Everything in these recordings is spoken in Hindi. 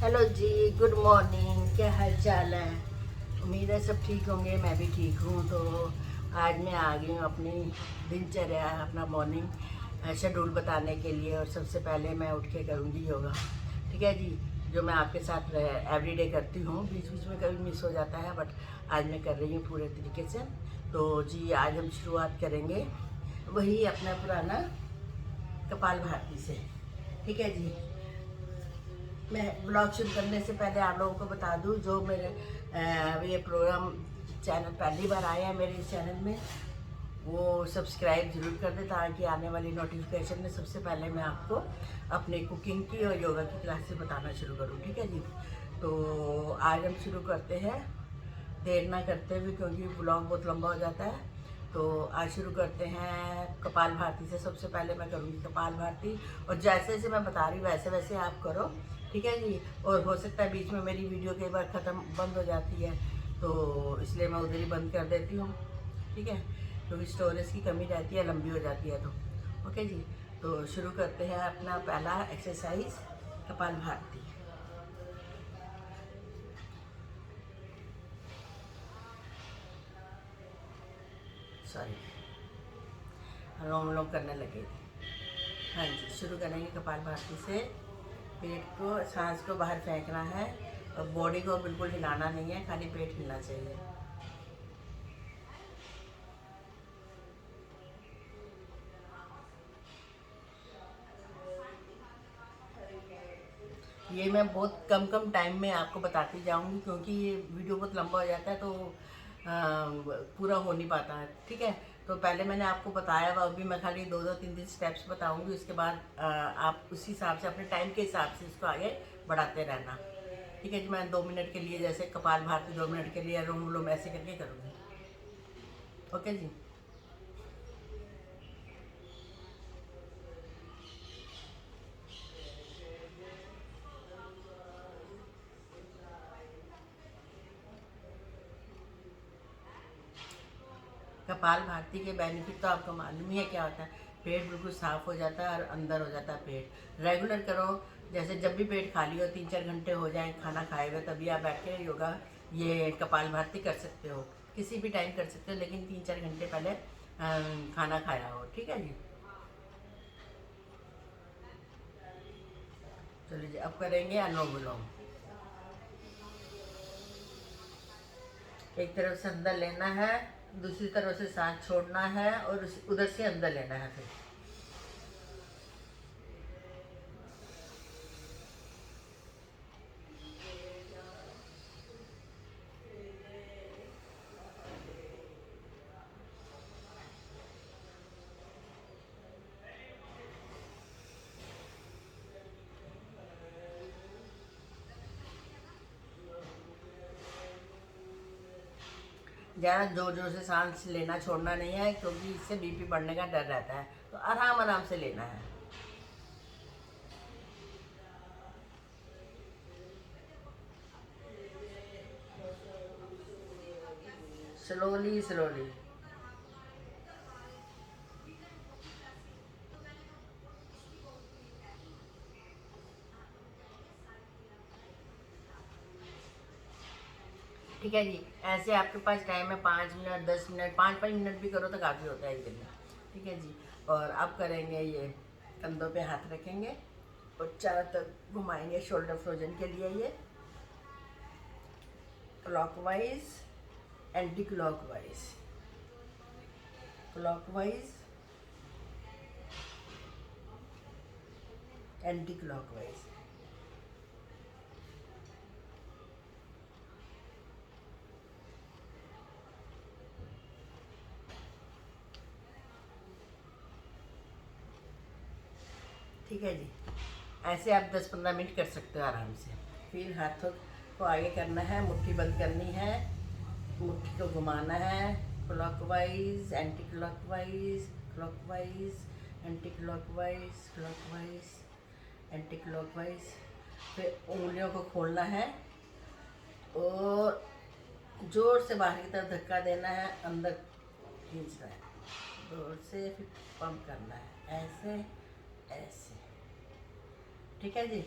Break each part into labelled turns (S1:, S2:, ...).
S1: हेलो जी, गुड मॉर्निंग। क्या हाल चाल है? उम्मीद है सब ठीक होंगे। मैं भी ठीक हूँ। तो आज मैं आ गई हूँ अपनी दिनचर्या, अपना मॉर्निंग शेड्यूल बताने के लिए। और सबसे पहले मैं उठ के करूँगी योगा। ठीक है जी, जो मैं आपके साथ एवरीडे करती हूँ। बीच बीच में कभी मिस हो जाता है, बट आज मैं कर रही हूँ पूरे तरीके से। तो जी, आज हम शुरुआत करेंगे वही अपना पुराना कपाल भाती से। ठीक है जी। मैं ब्लॉग शुरू करने से पहले आप लोगों को बता दूं, जो मेरे ये प्रोग्राम चैनल पहली बार आए हैं मेरे इस चैनल में, वो सब्सक्राइब ज़रूर कर दें, ताकि आने वाली नोटिफिकेशन में सबसे पहले मैं आपको अपने कुकिंग की और योगा की क्लासेस बताना शुरू करूँ। ठीक है जी। तो आज हम शुरू करते हैं, देर ना करते हुए, क्योंकि ब्लॉग बहुत लंबा हो जाता है। तो आज शुरू करते हैं कपाल भारती से। सबसे पहले मैं करूँगी कपाल भारती, और जैसे जैसे मैं बता रही हूँ वैसे वैसे आप करो। ठीक है जी। और हो सकता है बीच में मेरी वीडियो कई बार ख़त्म बंद हो जाती है, तो इसलिए मैं उधर ही बंद कर देती हूँ। ठीक है, क्योंकि स्टोरेज की कमी रहती है, लंबी हो जाती है। तो ओके जी। तो शुरू करते हैं अपना पहला एक्सरसाइज, कपाल भारती। सॉरी, अनुलोम विलोम करने लगे थे। हाँ जी, शुरू करेंगे कपाल भारती से। पेट को, सांस को बाहर फेंकना है, और बॉडी को बिल्कुल हिलाना नहीं है, खाली पेट हिलना चाहिए। ये मैं बहुत कम कम टाइम में आपको बताती जाऊंगी, क्योंकि ये वीडियो बहुत लंबा हो जाता है, तो पूरा हो नहीं पाता है। ठीक है। तो पहले मैंने आपको बताया हुआ, अभी मैं खाली दो दो तीन तीन स्टेप्स बताऊंगी। उसके बाद आप उसी हिसाब से, अपने टाइम के हिसाब से इसको आगे बढ़ाते रहना। ठीक है जी। मैं 2 मिनट के लिए, जैसे कपाल भारती 2 मिनट के लिए, अनुलोम विलोम ऐसे करके करूँगी। ओके जी। कपाल भारती के बेनिफिट तो आपको मालूम ही है क्या होता है। पेट बिल्कुल साफ हो जाता है और अंदर हो जाता है पेट। रेगुलर करो, जैसे जब भी पेट खाली हो, 3-4 घंटे हो जाए खाना खाए हुए, तभी आप बैठ के योगा, ये कपाल भारती कर सकते हो। किसी भी टाइम कर सकते हो, लेकिन 3-4 घंटे पहले खाना खाया हो। ठीक है जी। चलिए जी, अब करेंगे अनुलोम विलोम। एक तरफ से अंदर लेना है, दूसरी तरफ से सांस छोड़ना है, और उधर से अंदर लेना है। फिर ज़्यादा जोर जोर से सांस लेना छोड़ना नहीं है, क्योंकि इससे बीपी बढ़ने का डर रहता है। तो आराम आराम से लेना है। Slowly slowly. ठीक है जी। ऐसे आपके पास टाइम है 5 मिनट, 10 मिनट, 5-5 मिनट भी करो तो काफ़ी होता है एक दिन में। ठीक है जी। और अब करेंगे ये, कंधों पे हाथ रखेंगे और चारों तरफ घुमाएंगे शोल्डर फ्रोजन के लिए। ये clockwise, anti clockwise, clockwise, anti clockwise. ठीक है जी। ऐसे आप 10-15 मिनट कर सकते हो आराम से। फिर हाथों को आगे करना है, मुट्ठी बंद करनी है, मुट्ठी को घुमाना है, clockwise, anti clockwise, clockwise, anti clockwise, clockwise, anti clockwise. फिर उंगलियों को खोलना है और जोर से बाहर की तरफ धक्का देना है, अंदर खींचना है जोर से, फिर पंप करना है, ऐसे ऐसे। ठीक है जी।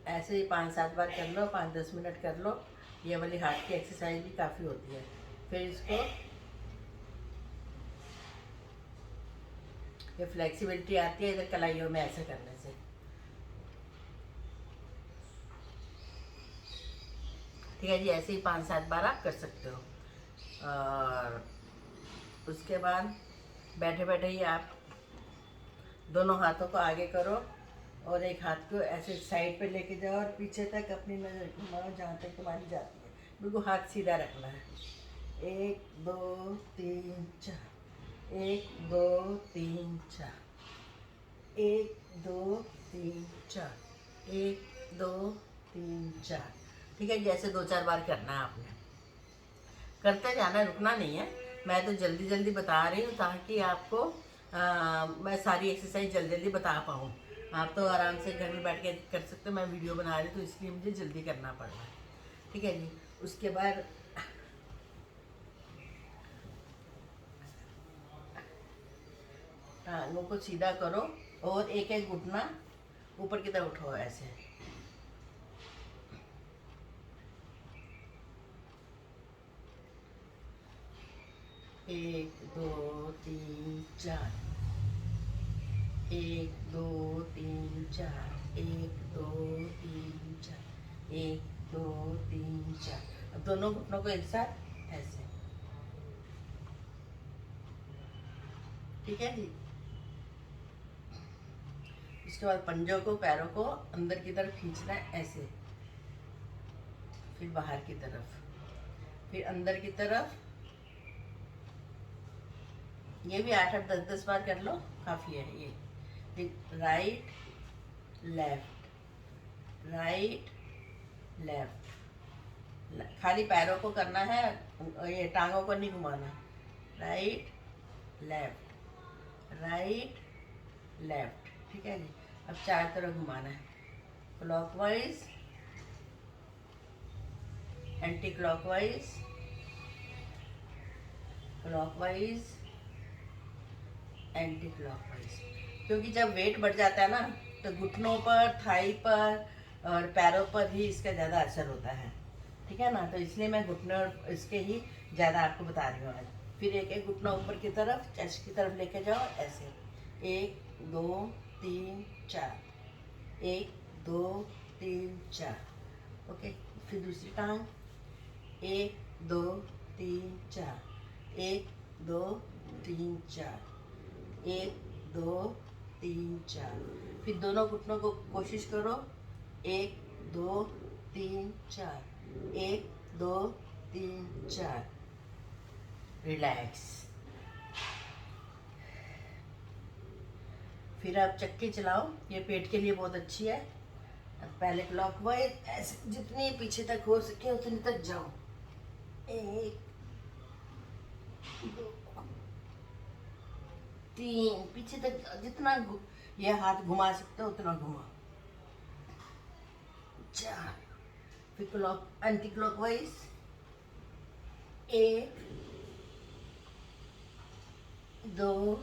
S1: ऐसे ही 5-7 बार कर लो, 5-10 मिनट कर लो। ये वाली हाथ की एक्सरसाइज भी काफ़ी होती है। फिर इसको ये फ्लेक्सिबिलिटी आती है इधर कलाइयों में ऐसे करने से। ठीक है जी, ऐसे ही 5-7 बार आप कर सकते हो। और उसके बाद बैठे बैठे ही आप दोनों हाथों को आगे करो और एक हाथ को ऐसे साइड पे लेके जाओ और पीछे तक अपनी नज़र घुमाओ जहाँ तक तुम्हारी जाती है। बिल्कुल हाथ सीधा रखना है। 1 2 3 4, 1 2 3 4, 1 2 3 4, 1 2 3 4। ठीक है, जैसे 2-4 बार करना है आपने। करते जाना, रुकना नहीं है। मैं तो जल्दी जल्दी बता रही हूँ ताकि आपको मैं सारी एक्सरसाइज जल्दी जल्दी बता पाऊँ। आप तो आराम से घर में बैठ के कर सकते हो, मैं वीडियो बना रही हूँ तो इसलिए मुझे जल्दी करना पड़ रहा है। ठीक है जी, उसके बाद टांगों को सीधा करो और एक एक घुटना ऊपर की तरफ उठाओ ऐसे। 1 2 3 4, 1 2 3 4, 1 2 3 4, 1 2 3 4। अब दोनों घुटनों को एक साथ ऐसे। ठीक है जी, इसके बाद पंजों को, पैरों को अंदर की तरफ खींचना है ऐसे, फिर बाहर की तरफ, फिर अंदर की तरफ। ये भी 8-8 10-10 बार कर लो, काफ़ी है ये। फिर राइट लेफ्ट, राइट लेफ्ट। खाली पैरों को करना है, ये टांगों को नहीं घुमाना। Right left, right left. ठीक है जी, अब चारों तरफ घुमाना है। Clockwise, anti clockwise, clockwise, anti clockwise. क्योंकि जब वेट बढ़ जाता है ना तो घुटनों पर, थाई पर और पैरों पर ही इसका ज़्यादा असर होता है। ठीक है ना, तो इसलिए मैं घुटनों और इसके ही ज़्यादा आपको बता रही हूँ आज। फिर एक एक घुटना ऊपर की तरफ, चेस्ट की तरफ लेके जाओ ऐसे। 1 2 3 4, 1 2 3 4। ओके, फिर दूसरी टांग। 1 2 3 4, 1 2 3 4, 1 2 3 4। फिर दोनों घुटनों को कोशिश करो। 1 2 3 4, 1 2 3 4। रिलैक्स। फिर आप चक्की चलाओ, ये पेट के लिए बहुत अच्छी है। पहले क्लॉकवाइज ऐसे जितनी पीछे तक हो सके उतनी तक जाओ। 1 2 3, पीछे तक जितना ये हाथ घुमा सकते हो उतना घुमा। 4, फिर क्लॉक एंटी क्लॉकवाइज। 1 2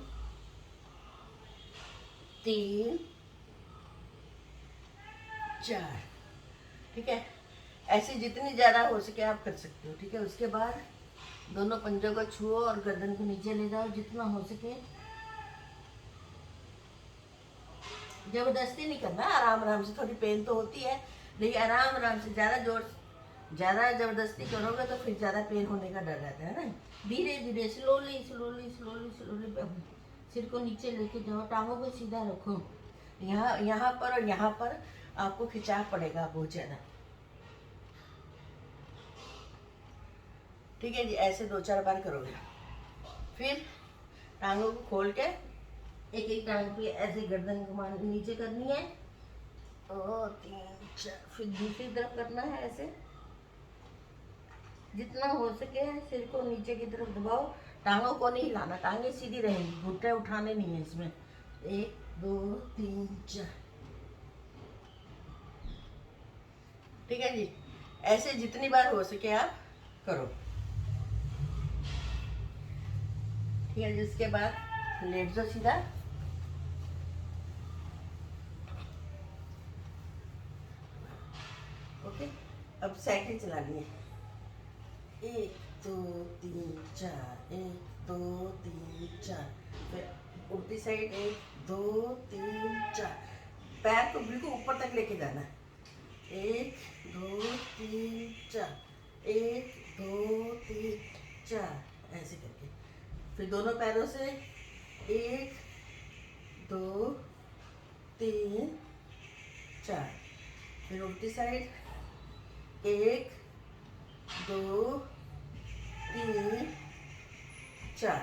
S1: 3 4। ठीक है, ऐसे जितनी ज़्यादा हो सके आप कर सकते हो। ठीक है, उसके बाद दोनों पंजों को छुओ और गर्दन को नीचे ले जाओ जितना हो सके। जबरदस्ती नहीं करना, आराम आराम से। थोड़ी पेन तो होती है लेकिन आराम आराम से। ज़्यादा जबरदस्ती करोगे तो फिर ज़्यादा पेन होने का डर रहता है ना। धीरे धीरे, स्लोली स्लोली स्लोली स्लोली सिर को नीचे लेके जाओ, टांगों को सीधा रखो। यहाँ पर और यहाँ पर आपको खिंचाव पड़ेगा बहुत ज़्यादा। ठीक है जी, ऐसे 2-4 बार करोगे। फिर टांगों को खोल के एक एक टांग पे ऐसे गर्दन घुमानी, नीचे करनी है। और 3 4, फिर दूसरी तरफ करना है ऐसे। जितना हो सके सिर को नीचे की तरफ दबाओ, टांगों को नहीं हिलाना, टांगे सीधी रहेंगी, घुटने उठाने नहीं है इसमें। 1 2 3 4। ठीक है जी, ऐसे जितनी बार हो सके आप करो। ठीक है, जिसके बाद लेट जाओ सीधा। ओके, अब साइकिल चलानी है। 1 2 3 4, 1 2 3 4। फिर उल्टी साइड 1 2 3 4। पैर को बिल्कुल ऊपर तक लेके जाना है। 1 2 3 4, 1 2 3 4, ऐसे करके। फिर दोनों पैरों से 1 2 3 4। फिर उल्टी साइड 1 2 3 4।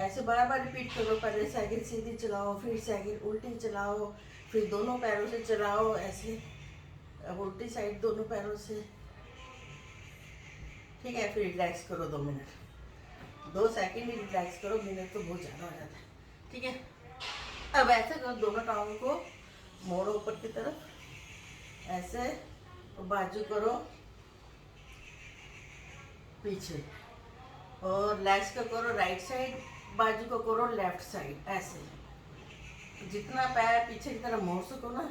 S1: ऐसे बार बार रिपीट करो। पहले साइकिल सीधी चलाओ, फिर साइकिल उल्टी चलाओ, फिर दोनों पैरों से चलाओ ऐसे। अब उल्टी साइड दोनों पैरों से। ठीक है, फिर रिलैक्स करो 2 मिनट। 2 सेकंड ही रिलैक्स करो, मिनट तो बहुत ज़्यादा हो जाता है। ठीक है, अब ऐसे करो, दोनों टांगों को मोड़ो ऊपर की तरफ ऐसे, बाजू करो पीछे, और लेग्स को करो राइट साइड, बाजू को करो लेफ्ट साइड ऐसे। जितना पैर पीछे की तरफ मोड़ सको ना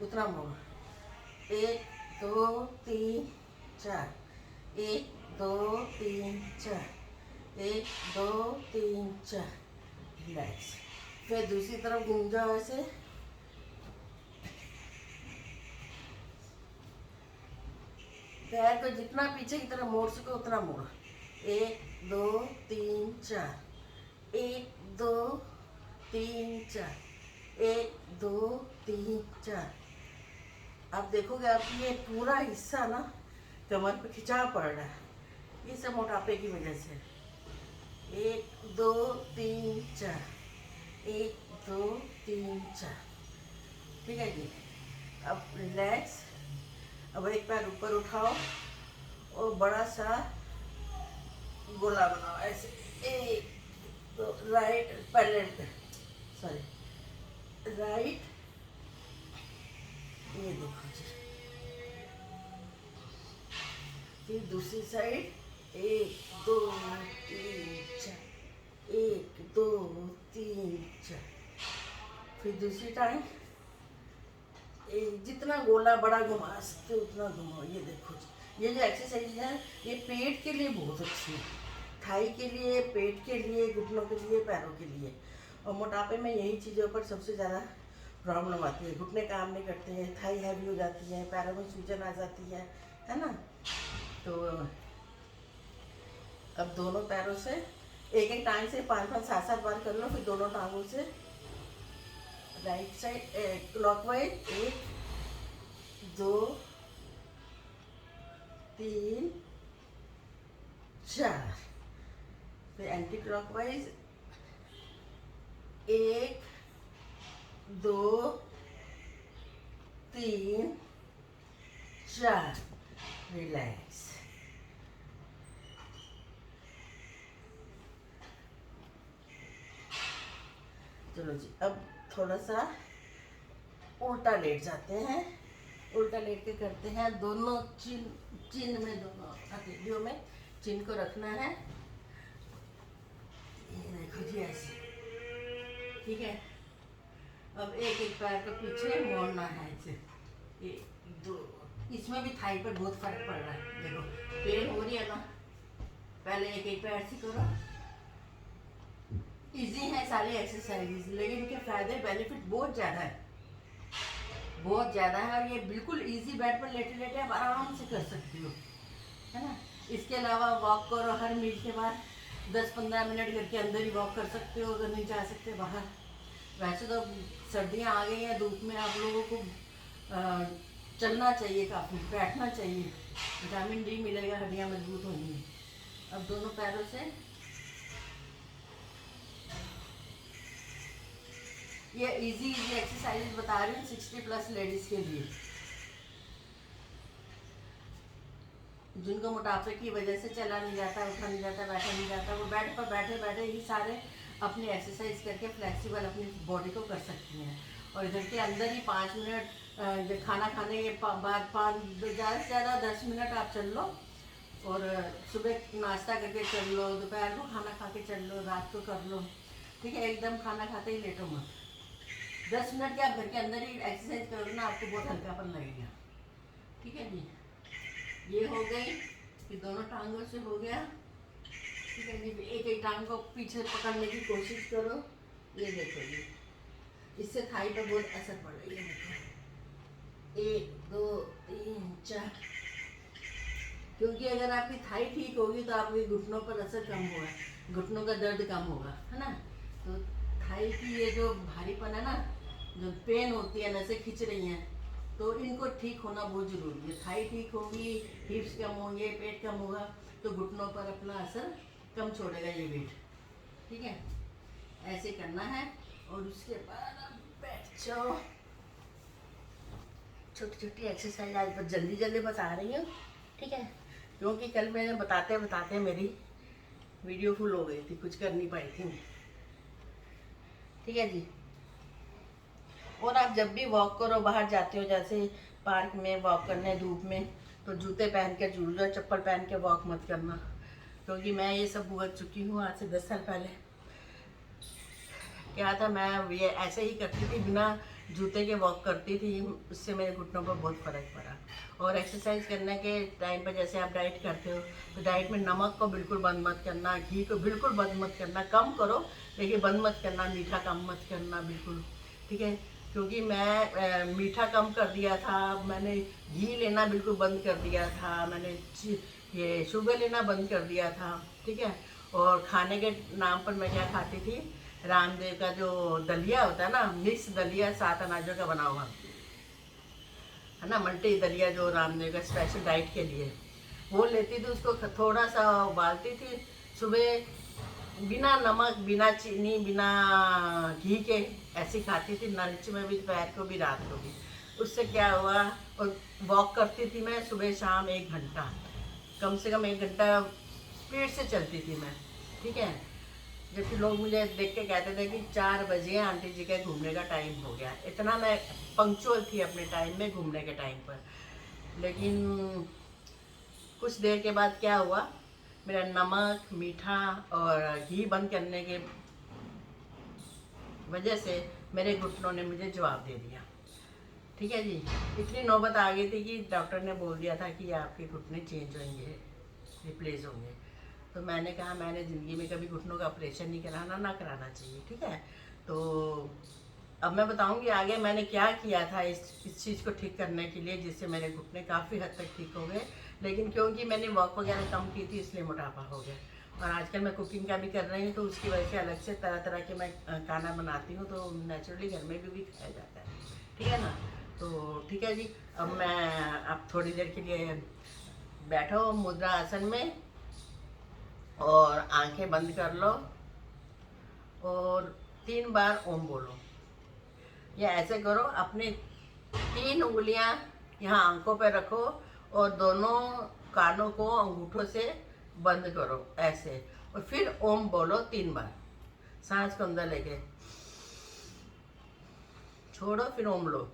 S1: उतना मोड़। 1 2 3 4, 1 2 3 4, 1 2 3 4, रिलैक्स। फिर दूसरी तरफ घूम जाओ ऐसे। पैर को जितना पीछे की तरफ मोड़ सको उतना मोड़। 1 2 3 4, 1 2 3 4, 1 2 3 4। आप देखोगे आपकी ये पूरा हिस्सा ना कमर पे खिंचाव पड़ रहा है, ये सब मोटापे की वजह से। 1 2 3 4, 1 2 3 4। ठीक है जी, अब रिलैक्स। अब एक पैर ऊपर उठाओ और बड़ा सा गोला बनाओ ऐसे। 1 2, राइट पहले, सॉरी राइट, ये देखो जी। फिर दूसरी साइड 1 2 3 4, 1 2 3 4। फिर दूसरी टाइम जितना गोला बड़ा घुमा सकते हो उतना घुमाओ। ये देखो जी, ये जो एक्सरसाइज है ये पेट के लिए बहुत अच्छी है। थाई के लिए, पेट के लिए, घुटनों के लिए, पैरों के लिए। और मोटापे में यही चीज़ों पर सबसे ज़्यादा प्रॉब्लम आती है। घुटने काम नहीं करते हैं, थाई हैवी हो जाती है, पैरों में सूजन आ जाती है ना। तो अब दोनों पैरों से एक एक टांग से 5 5 7 7 बार कर लो। फिर दोनों टांगों से राइट साइड क्लॉकवाइज 1 2 3 4। फिर एंटी क्लॉकवाइज 1 2 3 4, रिलैक्स। चलो जी, अब थोड़ा सा उल्टा लेट जाते हैं। उल्टा लेट के करते हैं। दोनों चिन में, दोनों हथेलियों में चिन को रखना है। ये देखो जी ऐसे। ठीक है, अब एक एक पैर को पीछे मोड़ना है ऐसे। 1 2। इसमें भी थाई पर बहुत फर्क पड़ रहा है। देखो पेन हो रही है ना। पहले एक एक पैर से करो। इजी है सारी एक्सरसाइजेस, लेकिन इनके फायदे बेनिफिट बहुत ज़्यादा है, बहुत ज़्यादा है। और ये बिल्कुल इजी, बेड पर लेटे लेटे आप आराम से कर सकती हो, है ना। इसके अलावा वॉक करो हर मील के बाद 10-15 मिनट घर के अंदर ही वॉक कर सकते हो, अगर नहीं जा सकते बाहर। वैसे तो सर्दियाँ आ गई हैं, धूप में आप लोगों को चलना चाहिए, काफ़ी बैठना चाहिए, विटामिन डी मिलेगा, हड्डियाँ मजबूत होंगी। अब दोनों पैरों से ये इजी एक्सरसाइज बता रही हूँ 60+ लेडीज के लिए, जिनको मोटापे की वजह से चला नहीं जाता, उठा नहीं जाता, बैठा नहीं जाता। वो बेड पर बैठे बैठे ही सारे अपनी एक्सरसाइज करके फ्लेक्सिबल अपनी बॉडी को कर सकती हैं। और इधर के अंदर ही 5 मिनट खाना खाने के बाद 5 ज़्यादा से ज़्यादा 10 मिनट आप चल लो। और सुबह नाश्ता करके चल लो, दोपहर को खाना खा के चल लो, रात को कर लो। ठीक है, एकदम खाना खाते ही लेटो मत। 10 मिनट के आप घर के अंदर ही एक्सरसाइज करोगे ना, आपको बहुत हल्कापन लगेगा। ठीक है जी, ये हो गई कि दोनों टांगों से हो गया। ठीक है जी, एक एक टांग को पीछे पकड़ने की कोशिश करो। ये देखो जी, इससे थाई पर बहुत असर पड़ रही है। देखो 1 2 3 4, क्योंकि अगर आपकी थाई ठीक होगी तो आपके घुटनों पर असर कम होगा, घुटनों का दर्द कम होगा, है ना। तो थाई की ये जो भारीपन है ना, जो पेन होती है, नसें खिंच रही हैं, तो इनको ठीक होना बहुत ज़रूरी है। थाई ठीक होगी, हिप्स कम होंगे, पेट कम होगा, तो घुटनों पर अपना असर कम छोड़ेगा ये वेट। ठीक है, ऐसे करना है। और उसके बाद आप बैठ जाओ। छोटी छोटी एक्सरसाइज आज पर जल्दी जल्दी बता रही हूँ। ठीक है, क्योंकि कल मैंने बताते बताते मेरी वीडियो फुल हो गई थी, कुछ कर नहीं पाई थी। ठीक है जी, और आप जब भी वॉक करो, बाहर जाते हो, जैसे पार्क में वॉक करने धूप में, तो जूते पहन के जरूर जाओ, चप्पल पहन के वॉक मत करना। क्योंकि मैं ये सब भुगत चुकी हूँ। आज से 10 साल पहले क्या था, मैं ये ऐसे ही करती थी, बिना जूते के वॉक करती थी। उससे मेरे घुटनों पर बहुत फ़र्क पड़ा। और एक्सरसाइज करने के टाइम पर जैसे आप डाइट करते हो, तो डाइट में नमक को बिल्कुल बंद मत करना, घी को बिल्कुल बंद मत करना, कम करो लेकिन बंद मत करना, मीठा कम मत करना बिल्कुल। ठीक है, क्योंकि मैं मीठा कम कर दिया था, मैंने घी लेना बिल्कुल बंद कर दिया था, मैंने ये शुगर लेना बंद कर दिया था। ठीक है, और खाने के नाम पर मैं क्या खाती थी, रामदेव का जो दलिया होता है ना, मिक्स दलिया 7 अनाजों का बना हुआ, है ना, मल्टी दलिया, जो रामदेव का स्पेशल डाइट के लिए, वो लेती थी। उसको थोड़ा सा उबालती थी सुबह, बिना नमक, बिना चीनी, बिना घी के, ऐसी खाती थी, लंच में भी, दोपहर को भी, रात को भी। उससे क्या हुआ, और वॉक करती थी मैं सुबह शाम 1 घंटा, कम से कम 1 घंटा स्पीड से चलती थी मैं। ठीक है, जबकि लोग मुझे देख के कहते थे कि 4 बजे आंटी जी के घूमने का टाइम हो गया। इतना मैं पंक्चुअल थी अपने टाइम में, घूमने के टाइम पर। लेकिन कुछ देर के बाद क्या हुआ, मेरा नमक, मीठा और घी बंद करने के वजह से मेरे घुटनों ने मुझे जवाब दे दिया। ठीक है जी, इतनी नौबत आ गई थी कि डॉक्टर ने बोल दिया था कि आपके घुटने चेंज होंगे, रिप्लेस होंगे। तो मैंने कहा, मैंने ज़िंदगी में कभी घुटनों का ऑपरेशन नहीं कराना, ना कराना चाहिए। ठीक है, तो अब मैं बताऊंगी आगे मैंने क्या किया था इस चीज़ को ठीक करने के लिए, जिससे मेरे घुटने काफ़ी हद तक ठीक हो गए। लेकिन क्योंकि मैंने वॉक वगैरह कम की थी, इसलिए मोटापा हो गया। और आजकल मैं कुकिंग का भी कर रही हूँ, तो उसकी वजह से अलग से तरह तरह के मैं खाना बनाती हूँ, तो नेचुरली घर में भी खाया जाता है। ठीक है ना, तो ठीक है जी। अब मैं, आप थोड़ी देर के लिए बैठो मुद्रा आसन में और आंखें बंद कर लो और 3 बार ओम बोलो। या ऐसे करो, अपने 3 उंगलियां यहाँ आंखों पे रखो और दोनों कानों को अंगूठों से बंद करो ऐसे, और फिर ओम बोलो 3 बार। सांस को अंदर लेके छोड़ो, फिर ओम लो।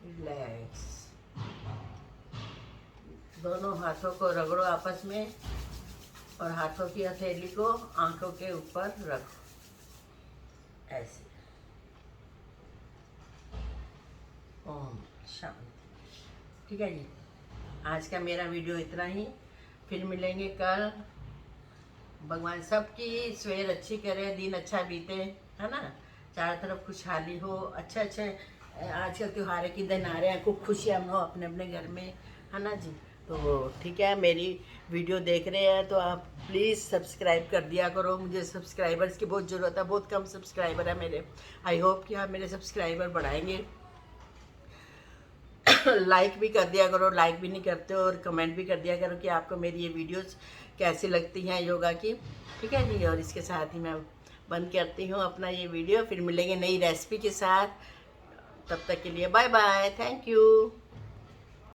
S1: रिलैक्स। दोनों हाथों को रगड़ो आपस में और हाथों की हथेली को आंखों के ऊपर रखो ऐसे। ओम शांति। ठीक है जी, आज का मेरा वीडियो इतना ही। फिर मिलेंगे कल। भगवान सबकी सवेर अच्छी करे, दिन अच्छा बीते, है ना, चारों तरफ खुशहाली हो, अच्छे अच्छे आजकल त्योहार के दिन आ रहे हैं, खूब खुशियाँ मनाओ अपने अपने घर में, है ना जी। तो ठीक है, मेरी वीडियो देख रहे हैं तो आप प्लीज़ सब्सक्राइब कर दिया करो। मुझे सब्सक्राइबर्स की बहुत ज़रूरत है, बहुत कम सब्सक्राइबर है मेरे। आई होप कि आप मेरे सब्सक्राइबर बढ़ाएंगे। लाइक भी कर दिया करो, लाइक भी नहीं करते हो, और कमेंट भी कर दिया करो कि आपको मेरी ये वीडियोस कैसी लगती हैं योगा की। ठीक है जी, और इसके साथ ही मैं बंद करती हूँ अपना ये वीडियो। फिर मिलेंगे नई रेसिपी के साथ, तब तक के लिए बाय बाय, थैंक यू।